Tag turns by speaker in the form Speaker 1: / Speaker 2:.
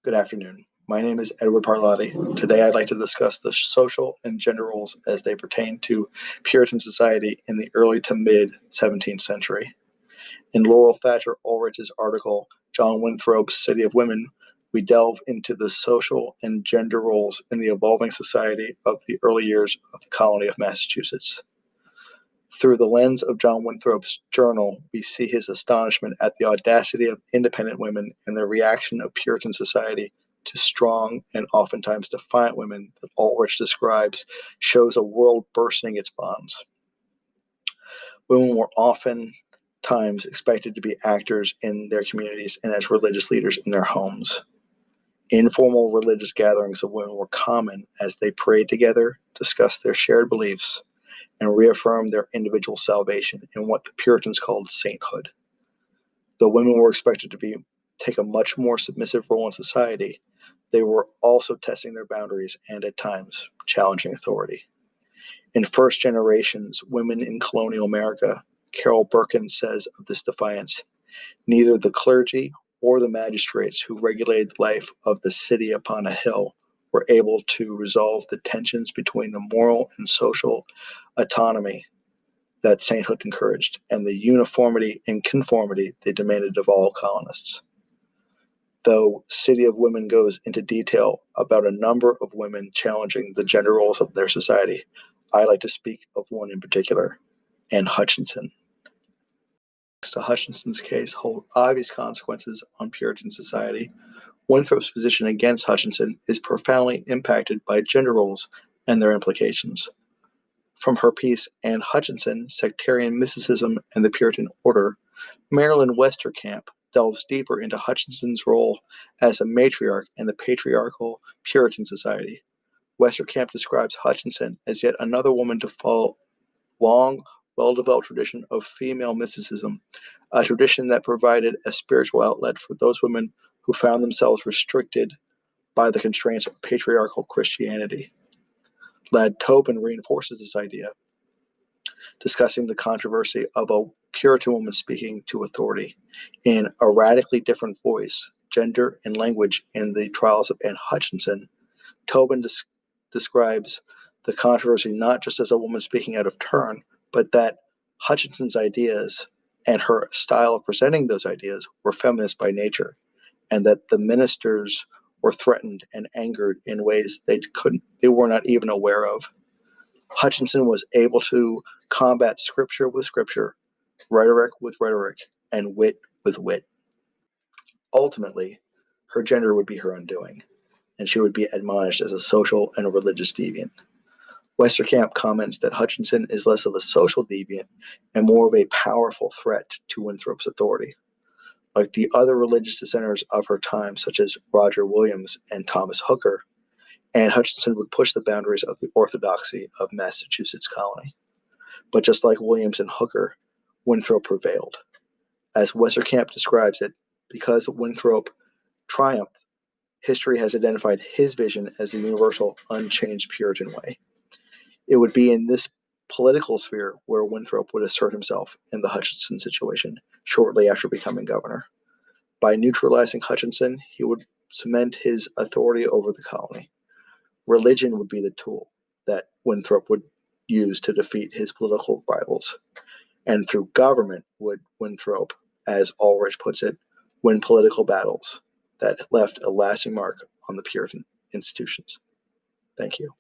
Speaker 1: Good afternoon. My name is Edward Parlati. Today I'd like to discuss the social and gender roles as they pertain to Puritan society in the early to mid 17th century. In Laurel Thatcher Ulrich's article, John Winthrop's City of Women, we delve into the social and gender roles in the evolving society of the early years of the colony of Massachusetts. Through the lens of John Winthrop's journal, we see his astonishment at the audacity of independent women and the reaction of Puritan society to strong and oftentimes defiant women that Ulrich describes shows a world bursting its bonds. Women were oftentimes expected to be actors in their communities and as religious leaders in their homes. Informal religious gatherings of women were common as they prayed together, discussed their shared beliefs, and reaffirmed their individual salvation in what the Puritans called sainthood. Though women were expected to take a much more submissive role in society, they were also testing their boundaries and, at times, challenging authority. In first generations women in colonial America, Carol Birkin says of this defiance, neither the clergy or the magistrates who regulated the life of the city upon a hill were able to resolve the tensions between the moral and social autonomy that sainthood encouraged and the uniformity and conformity they demanded of all colonists. Though City of Women goes into detail about a number of women challenging the gender roles of their society, I like to speak of one in particular, Anne Hutchinson. Hutchinson's case hold obvious consequences on Puritan society. Winthrop's position against Hutchinson is profoundly impacted by gender roles and their implications. From her piece, Anne Hutchinson, Sectarian Mysticism and the Puritan Order, Marilyn Westerkamp delves deeper into Hutchinson's role as a matriarch in the patriarchal Puritan society. Westerkamp describes Hutchinson as yet another woman to follow long, well-developed tradition of female mysticism, a tradition that provided a spiritual outlet for those women who found themselves restricted by the constraints of patriarchal Christianity. Lad Tobin reinforces this idea, discussing the controversy of a Puritan woman speaking to authority in a radically different voice, gender, and language in the Trials of Anne Hutchinson. Tobin describes the controversy not just as a woman speaking out of turn, but that Hutchinson's ideas and her style of presenting those ideas were feminist by nature, and that the ministers were threatened and angered in ways they were not even aware of. Hutchinson was able to combat scripture with scripture, rhetoric with rhetoric, and wit with wit. Ultimately, her gender would be her undoing, and she would be admonished as a social and religious deviant. Westerkamp comments that Hutchinson is less of a social deviant and more of a powerful threat to Winthrop's authority. Like the other religious dissenters of her time, such as Roger Williams and Thomas Hooker, Anne Hutchinson would push the boundaries of the orthodoxy of Massachusetts colony. But just like Williams and Hooker, Winthrop prevailed. As Westerkamp describes it, because Winthrop triumphed, history has identified his vision as the universal, unchanged Puritan way. It would be in this political sphere where Winthrop would assert himself in the Hutchinson situation shortly after becoming governor. By neutralizing Hutchinson, he would cement his authority over the colony. Religion would be the tool that Winthrop would use to defeat his political rivals. And through government would Winthrop, as Ulrich puts it, win political battles that left a lasting mark on the Puritan institutions. Thank you.